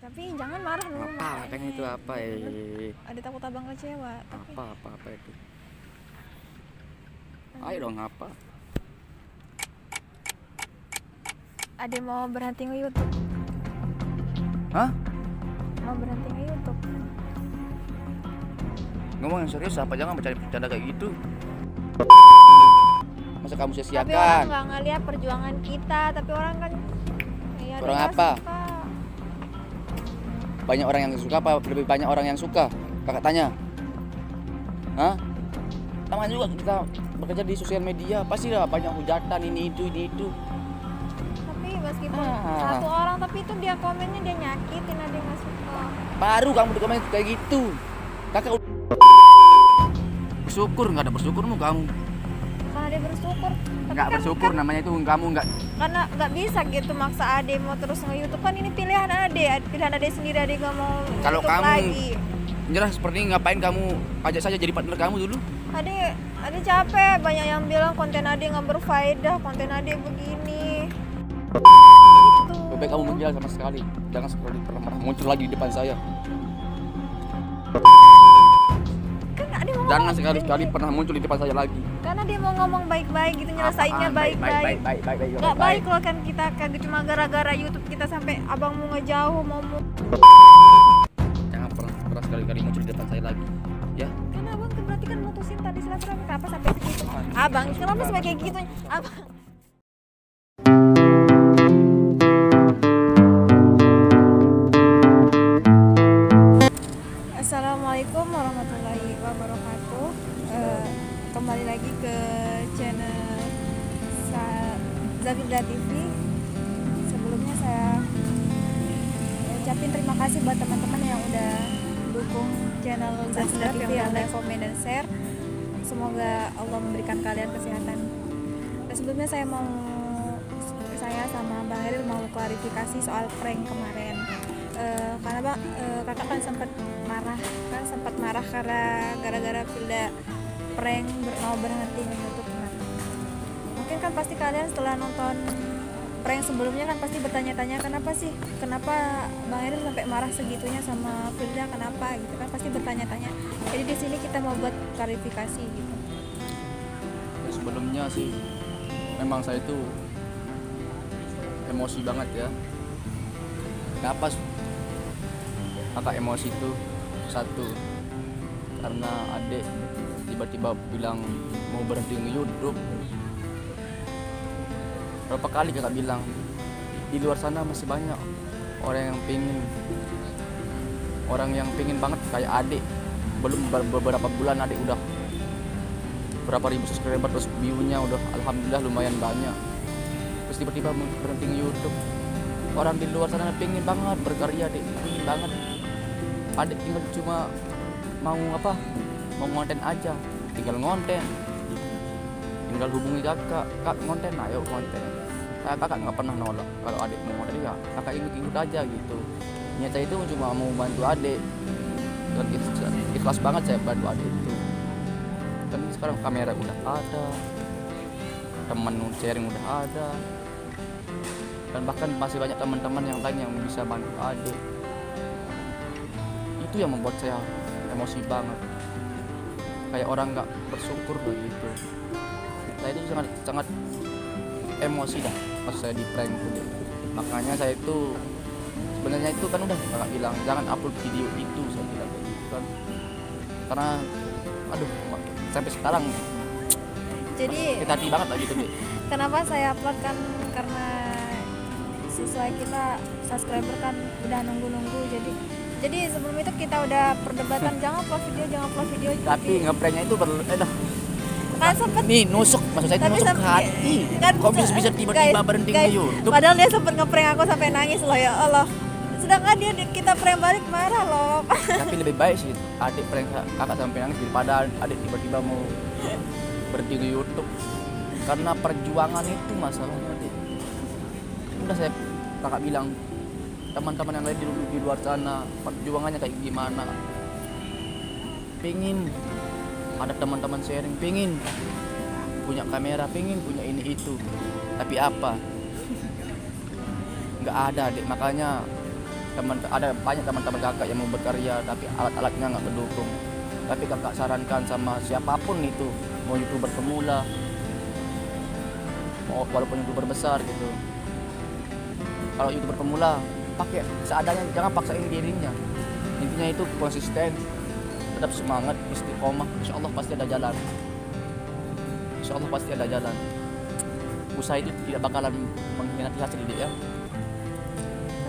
Tapi jangan marah dulu. Apa makanya itu apa Ada takut abang kecewa. Tapi apa itu? Ayo dong apa? Ade mau berhenti nge-YouTube. Hah? Mau berhenti nge-YouTube. Ngomong yang serius apa, jangan bercanda kayak gitu. Masa kamu Tapi orang sia-siakan? nggak ngeliat perjuangan kita, tapi orang kan ya Orang dia apa? suka. Banyak orang yang suka apa lebih banyak orang yang suka? Kakak tanya. Hah? Sama juga kita bekerja di sosial media, pasti lah banyak hujatan ini itu. Tapi meskipun satu orang, tapi itu dia komennya dia nyakitin, ada yang nggak suka. Baru kamu di komen kayak gitu. Kakak bersyukur, nggak ada bersyukurmu kamu. Karena dia bersyukur. Tapi Nggak bersyukur namanya itu kamu nggak. Karena nggak bisa gitu maksa Ade mau terus nge-YouTube, kan ini pilihan Ade sendiri. Ade nggak mau Kalau YouTube kamu lagi. nyerah seperti ini, ngapain kamu ajak saja jadi partner kamu dulu? Ade capek, banyak yang bilang konten Ade nggak berfaedah, konten Ade begini. Gitu. Lebih baik kamu menghindar sama sekali. Jangan sekali pernah muncul lagi di depan saya. Kan Ade mau Jangan ngomong- sekali-sekali pernah muncul di depan saya lagi. Karena dia mau ngomong baik-baik gitu, nyelesainnya Apaan? baik-baik. Baik. Gak baik loh kan kita kagak cuma gara-gara YouTube kita sampai abang mau ngejauh mau Jangan pernah sekali-kali muncul di depan saya lagi. Ya. Karena abang tuh berarti kan mutusin tadi silaturahmi, kenapa sampai segitu? Abang kenapa sampai kayak gitu? Abang Assalamualaikum warahmatullahi wabarakatuh. Kembali lagi ke channel Zabilda TV. Sebelumnya saya ucapin terima kasih buat teman-teman yang udah dukung channel Zabilda TV, yang like, komen, dan share. Semoga Allah memberikan kalian kesehatan. Dan sebelumnya saya sama Bang Eril mau klarifikasi soal prank kemarin. Karena kakak kan sempat marah karena gara-gara Vilda prank mau berhenti nge-YouTube. Mungkin kan pasti kalian setelah nonton prank sebelumnya kan pasti bertanya-tanya kenapa Bang Eril sampai marah segitunya sama Vilda, kenapa gitu kan, pasti bertanya-tanya. Jadi di sini kita mau buat klarifikasi gitu. Ya, sebelumnya sih memang saya itu emosi banget ya. Kenapa kakak emosi itu? Satu, karena adik tiba-tiba bilang mau berhenti nge-YouTube. Berapa kali kakak bilang di luar sana masih banyak orang yang pingin banget kayak adik. Belum beberapa bulan adik udah berapa ribu subscriber, terus view-nya udah alhamdulillah lumayan banyak. Terus tiba-tiba berhenti nge-YouTube. Orang di luar sana pingin banget berkarya, adik pingin banget. Adik tinggal cuma mau ngonten aja, tinggal ngonten, tinggal hubungi kak ngonten, ayo ngonten. Kakak nggak pernah nolak kalau adik mau ngonten, ya kakak ikut aja gitu. Niat saya itu cuma mau bantu adik, dan ikhlas banget saya bantu adik itu. Dan sekarang kamera udah ada, teman sharing udah ada, dan bahkan masih banyak teman-teman yang lain yang bisa bantu adik. Itu yang membuat saya emosi banget, kayak orang nggak bersyukur begitu. Saya itu sangat emosi dah pas saya di prank itu. Makanya saya itu sebenarnya itu kan udah kakak bilang jangan upload video itu, saya bilang begitu kan, karena aduh sampai sekarang Jadi kita hati banget lah gitu deh. kenapa saya upload kan karena sesuai kita subscriber kan udah nunggu jadi sebelum itu kita udah perdebatan jangan upload video Tapi ngepranknya itu kan sempet nih nusuk, maksud saya itu nusuk ke hati. kan Kok bisa tiba-tiba berhenti di YouTube? padahal dia sempet ngeprank aku sampai nangis loh, ya Allah. Sedangkan kita prank balik marah loh. Tapi lebih baik sih adik prank kakak sampai nangis daripada adik tiba-tiba mau berhenti di YouTube. Karena perjuangan itu masalahnya, adik. Udah saya kakak bilang teman-teman yang lain di luar sana perjuangannya kayak gimana. Pingin ada teman-teman sharing, pingin punya kamera, pingin punya ini itu, tapi apa nggak ada, adik. Makanya ada banyak teman-teman kakak yang mau berkarya tapi alat-alatnya nggak mendukung. Tapi kakak sarankan sama siapapun itu, mau youtuber pemula, walaupun youtuber besar gitu, kalau youtuber pemula pakai seadanya, jangan paksain dirinya. Intinya itu konsisten, tetap semangat, istiqomah, insya Allah pasti ada jalan. Insya Allah pasti ada jalan. Usaha itu tidak bakalan mengkhianati hasil dia ya.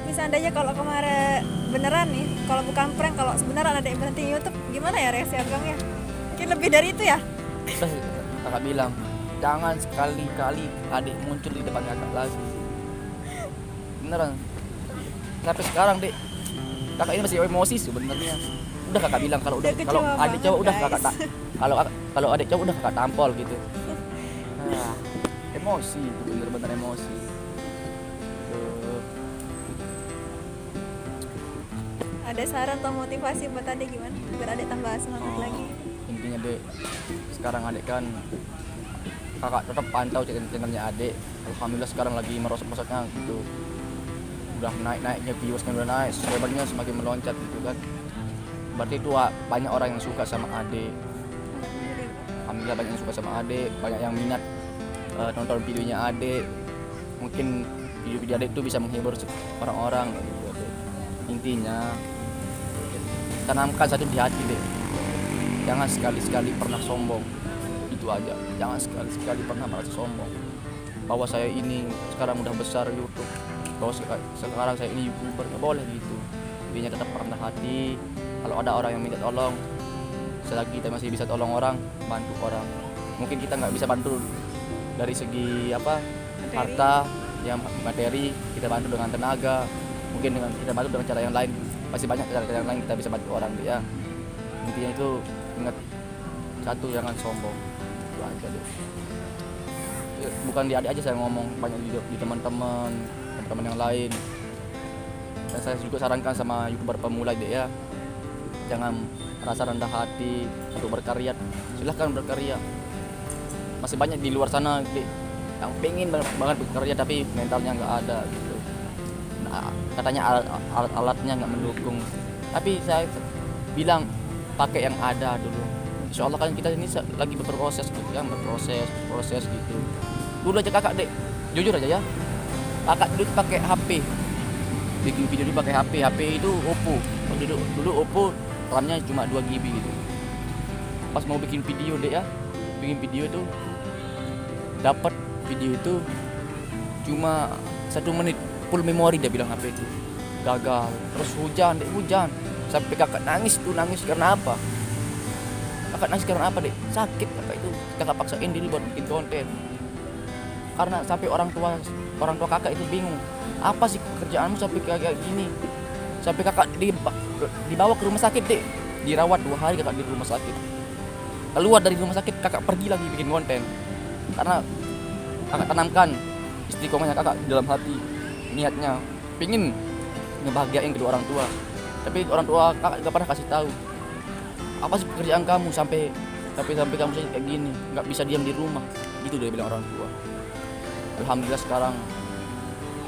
Tapi seandainya kalau kemarin beneran nih, kalau bukan prank, kalau sebenarnya ada yang berhenti YouTube, gimana ya reaksi abangnya? Mungkin lebih dari itu ya? Terus kakak bilang, jangan sekali-kali adik muncul di depan kakak lagi. Beneran. Sampai sekarang dek, kakak ini masih emosi sebenarnya. Udah kakak bilang kalau adik cowok udah kakak kalau adik cowok udah kakak tampol gitu. Nah, emosi, bener-bener emosi. Ada saran atau motivasi buat adik gimana? Biar adik tambah semangat lagi. Intinya dek, sekarang adik kan kakak tetap pantau channelnya adik. Alhamdulillah sekarang lagi merosot-merosotnya gitu. Udah naik-naiknya, viewersnya udah naik, subscribernya semakin meloncat gitu kan. Berarti itu banyak orang yang suka sama adik. Alhamdulillah banyak yang suka sama adik, banyak yang minat nonton videonya adik. Mungkin video-video adik itu bisa menghibur orang-orang gitu. Intinya tanamkan satu di hati deh, jangan sekali-sekali pernah sombong, itu aja. Jangan sekali-sekali pernah merasa sombong bahwa saya ini sekarang udah besar YouTube, bahwa sekarang saya ini YouTuber, nggak boleh gitu. Intinya tetap rendah hati. Kalau ada orang yang minta tolong, selagi kita masih bisa tolong orang, bantu orang. Mungkin kita nggak bisa bantu dari segi harta, yang materi, kita bantu dengan tenaga. Mungkin dengan kita bantu dengan cara yang lain, pasti banyak cara yang lain kita bisa bantu orang ya. Intinya itu ingat satu, jangan sombong, itu aja deh. Bukan di adik aja saya ngomong, banyak di teman-teman yang lain. Dan saya juga sarankan sama youtuber pemula deh ya, jangan merasa rendah hati untuk berkarya. Silahkan berkarya, masih banyak di luar sana deh yang pengen banget berkarya tapi mentalnya nggak ada gitu. Nah, katanya alat-alatnya nggak mendukung, tapi saya bilang pakai yang ada dulu. Insya Allah kan kita ini lagi berproses gitu kan, berproses gitu. Dulu aja kakak dek, jujur aja ya, kakak dulu pakai HP, bikin video dulu pakai HP itu Oppo. Dulu Oppo RAM-nya cuma 2 GB gitu. Pas mau bikin video dek ya, bikin video itu dapat video itu cuma 1 menit full memori, dia bilang HP itu gagal. Terus hujan sampai kakak nangis karena apa? Kakak nangis karena apa dek? Sakit kakak itu. Kakak paksain diri buat bikin konten karena sampai orang tua kakak itu bingung, apa sih kerjaanmu sampai kayak gini? Sampai kakak dibawa ke rumah sakit dek, dirawat 2 hari kakak di rumah sakit. Keluar dari rumah sakit kakak pergi lagi bikin konten karena kakak tanamkan istiqomahnya kakak di dalam hati. Niatnya pingin ngebahagiain kedua orang tua, tapi orang tua kakak gak pernah kasih tahu apa sih pekerjaan kamu sampai kamu kayak gini, nggak bisa diam di rumah gitu dia bilang orang tua. Alhamdulillah sekarang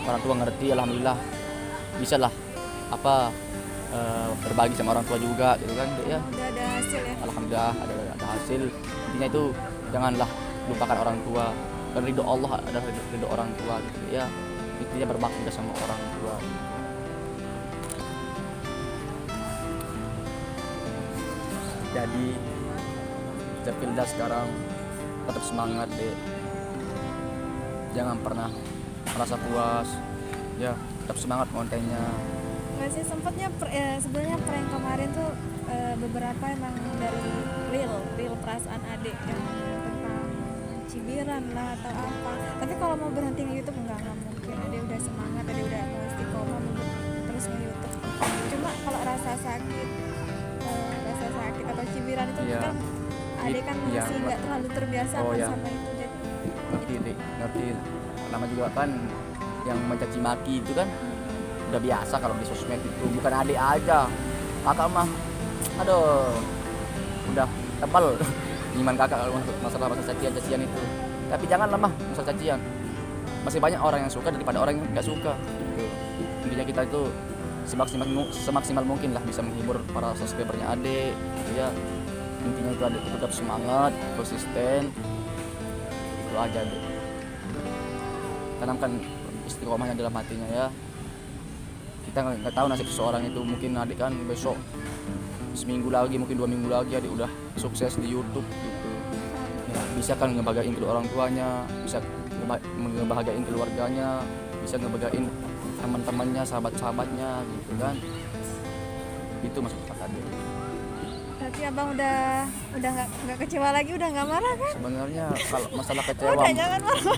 orang tua ngerti, alhamdulillah bisa lah berbagi sama orang tua juga gitu kan ya. Udah ada hasil ya. Alhamdulillah ada hasil. Intinya itu janganlah lupakan orang tua, dan ridho Allah ada ridho orang tua gitu ya. Intinya berbakti sama orang tua. Jadi Cepilda sekarang tetap semangat deh, jangan pernah merasa puas ya, tetap semangat kontennya. Nggak sih, sempatnya sebenarnya prank kemarin tuh beberapa emang dari real perasaan adik yang tentang cibiran lah atau apa. Tapi kalau mau berhenti di YouTube nggak mungkin. Adik udah semangat, adik udah mau istiqomah terus nge YouTube. Cuma kalau rasa sakit atau cibiran itu kan adik kan masih nggak terlalu terbiasa sama itu. Jadi ngerti. Nama juga kan yang mencaci maki itu kan udah biasa kalau di sosmed itu, bukan adik aja, kakak mah aduh udah tebal iman kakak kalau masalah cacian itu. Tapi jangan lemah masalah cacian, masih banyak orang yang suka daripada orang yang nggak suka gitu. Intinya kita itu semaksimal mungkin lah bisa menghibur para subscribernya adik gitu ya. Intinya itu adik tetap semangat, konsisten, itu aja adik. Tanamkan istiqomahnya dalam hatinya ya. Kita nggak tahu nasib seseorang itu, mungkin adik kan besok seminggu lagi, mungkin 2 minggu lagi adik udah sukses di YouTube gitu ya, bisa kan ngebahagiain kedua orang tuanya, bisa ngebahagiain keluarganya, bisa ngebahagiain teman-temannya, sahabat-sahabatnya gitu kan. Itu maksud kata adik. Berarti abang udah nggak kecewa lagi, udah nggak marah kan? Sebenarnya kalau masalah kecewa, Udah jangan marah.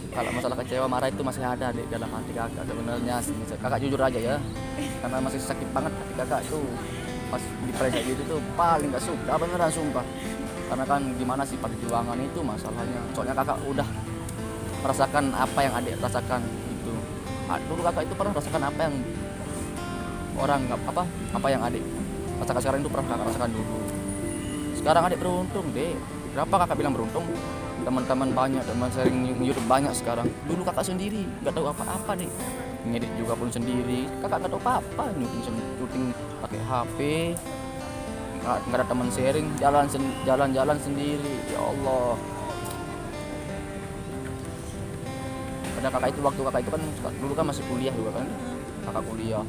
kalau masalah kecewa marah itu masih ada di dalam hati kakak sebenarnya. Kakak jujur aja ya, karena masih sakit banget hati kakak tuh pas di prank kayak gitu tuh, paling gak suka beneran sumpah. Karena kan gimana sih perjuangan itu masalahnya, soalnya kakak udah merasakan apa yang adik rasakan gitu. Dulu kakak itu pernah merasakan apa yang orang apa yang adik rasakan sekarang itu pernah kakak rasakan dulu. Sekarang adik beruntung deh. Kenapa kakak bilang beruntung? Teman-teman banyak, teman sharing YouTube banyak sekarang. Dulu kakak sendiri nggak tahu apa-apa deh, ngedit juga pun sendiri, kakak nggak tahu apa-apa, syuting pakai HP, nggak ada teman sharing, jalan-jalan sendiri. Ya Allah. Pada kakak itu, waktu kakak itu kan dulu kan masih kuliah juga kan, kakak kuliah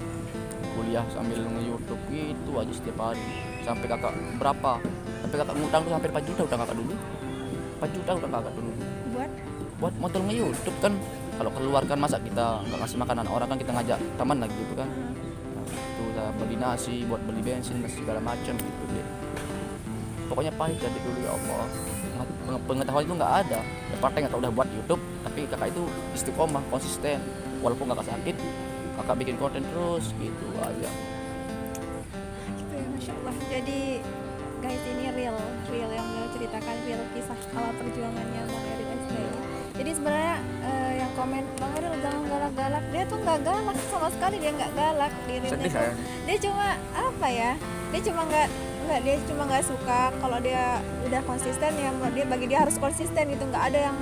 sambil nge-YouTube gitu aja setiap hari. Sampai kakak berapa? Sampai kakak ngutang tuh hampir 4 juta utang kakak dulu. 4 juta utang kakak dulu. Buat modal nge-YouTube kan. Kalau keluar kan masa kita nggak ngasih makanan orang, kan kita ngajak teman lagi gitu kan. Nah, itu kita beli nasi, buat beli bensin, segala macam gitu deh. Pokoknya pahit jadi dulu ya Allah. Pengetahuan itu nggak ada. Ya, partai nggak udah buat YouTube, tapi kakak itu istiqomah, konsisten. Walaupun kakak sakit, kakak bikin konten terus gitu aja. Gitu ya, Masya Allah. Jadi guys, ini real yang beliau ceritakan, real kisah awal perjuangannya Bang Eril SPI. Jadi sebenarnya yang komen Bang Eril jangan galak-galak, dia tuh nggak galak sama sekali, dia nggak galak dirinya. Sedih tuh. saya. Dia cuma apa ya? Dia cuma nggak suka kalau dia udah konsisten ya, bagi dia harus konsisten gitu, nggak ada yang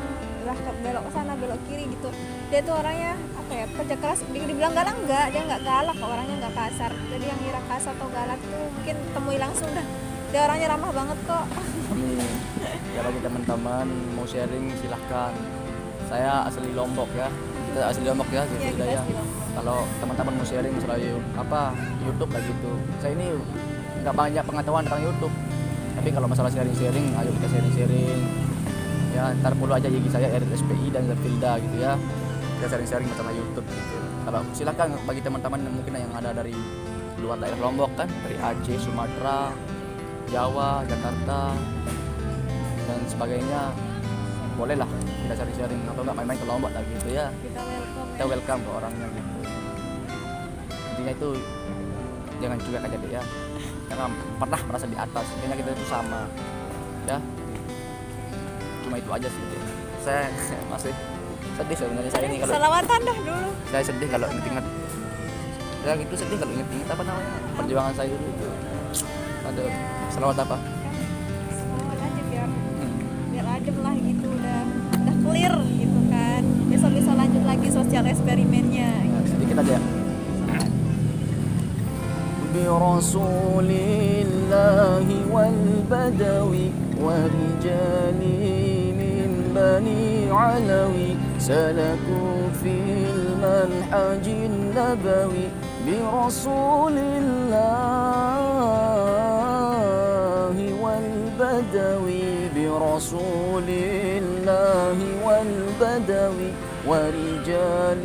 lah belok ke sana belok kiri gitu. Dia tuh orangnya apa ya, kerja keras. Dibilang galak enggak, dia nggak galak kok, orangnya nggak kasar. Jadi yang ngira kasar atau galak tuh mungkin temui langsung dah, dia orangnya ramah banget kok. Amin. Ya bagi teman-teman mau sharing silahkan. Saya asli Lombok ya, kita asli Lombok ya, Iya, kita ya. asli Lombok. Kalau teman-teman mau sharing masalah YouTube lah gitu, saya ini nggak banyak pengetahuan tentang YouTube, tapi kalau masalah sharing, ayo kita sharing ya. Ntar follow aja IG saya Eril SPI dan Zafilda gitu ya, kita sharing masalah YouTube gitu. Kalau silakan bagi teman-teman yang mungkin yang ada dari luar daerah Lombok kan, dari Aceh, Sumatera, Jawa, Jakarta dan sebagainya, bolehlah kita sharing atau nggak main-main ke Lombok lah gitu ya. Kita welcome ke orangnya gitu. Intinya itu jangan cuek aja deh ya, jangan pernah merasa di atas, intinya kita itu sama ya. Cuma itu aja sih deh. Saya masih sedih sebenarnya saya ini kalau Salawatan dah dulu. saya sedih kalau inget-inget ya gitu, sedih kalau inget-inget apa namanya perjuangan saya dulu itu. Ada selawat apa? Salawat aja biar adem lah gitu, udah clear gitu kan. Besok bisa lanjut lagi sosial eksperimennya. Sedikit aja ya. برسول الله والبدوي ورجال من بني علوي سلكوا في المنهج النبوي برسول الله والبدوي برسول الله والبدوي ورجال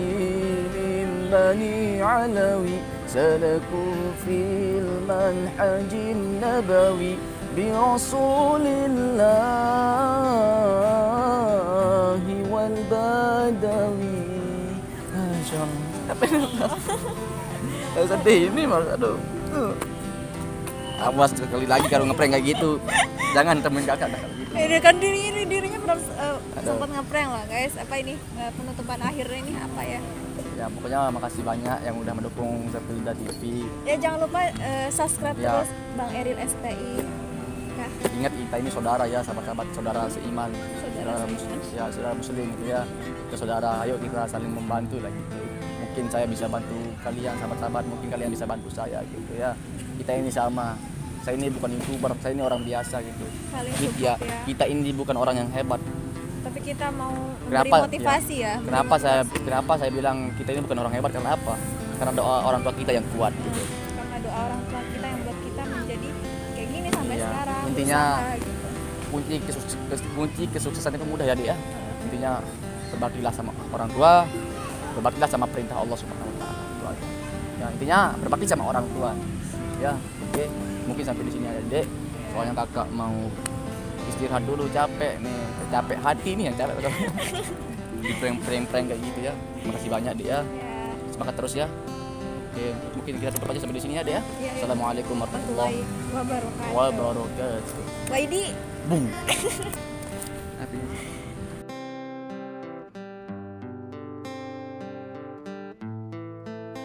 من بني علوي سلكوا في المنهج النبوي برسول الله والبدوي. Masya Allah. Saya sedih ini mas, aduh. Awas sekali lagi kalau ngeprank kayak gitu, jangan temen kakak gitu. Ini kan dirinya pernah sempat ngeprank lah guys. Apa ini penutupan akhirnya ini apa ya? Ya pokoknya makasih banyak yang udah mendukung Zafilda TV. Ya jangan lupa subscribe Ya. terus Bang Eril SPI. Nah, Ingat kita ini saudara ya, sahabat-sahabat, saudara seiman, Saudara seiman. ya saudara muslim gitu ya. Kita saudara, ayo kita saling membantu lah gitu. mungkin saya bisa bantu kalian sahabat-sahabat, mungkin kalian bisa bantu saya gitu ya. Kita ini sama, saya ini bukan YouTuber, saya ini orang biasa gitu. Saling Kita, support ya. kita ini bukan orang yang hebat. Tapi kita mau memberi Kenapa? motivasi ya. Kenapa saya bilang kita ini bukan orang hebat, karena apa? Karena doa orang tua kita yang kuat gitu. Karena doa orang tua kita yang buat kita menjadi kayak gini sampai Iya, sekarang. intinya berusaha gitu. Kunci kesuksesan itu mudah ya, Dek ya. Intinya berbaktilah sama orang tua, berbaktilah sama perintah Allah Subhanahu wa taala. Itu aja. Ya, intinya berbakti sama orang tua. Ya, oke. Mungkin sampai di sini aja, Dek. Soalnya kakak mau istirahat dulu, capek nih. Capek hati nih yang capek. Di prank kayak gitu ya. Makasih banyak, Dek ya. Ya. Semangat terus ya. Oke, mungkin kita tutup aja sampai di sini ya, Dek ya. Iya. Assalamualaikum warahmatullahi Wabarakatuh. wabarakatuh. Waidi. Boom.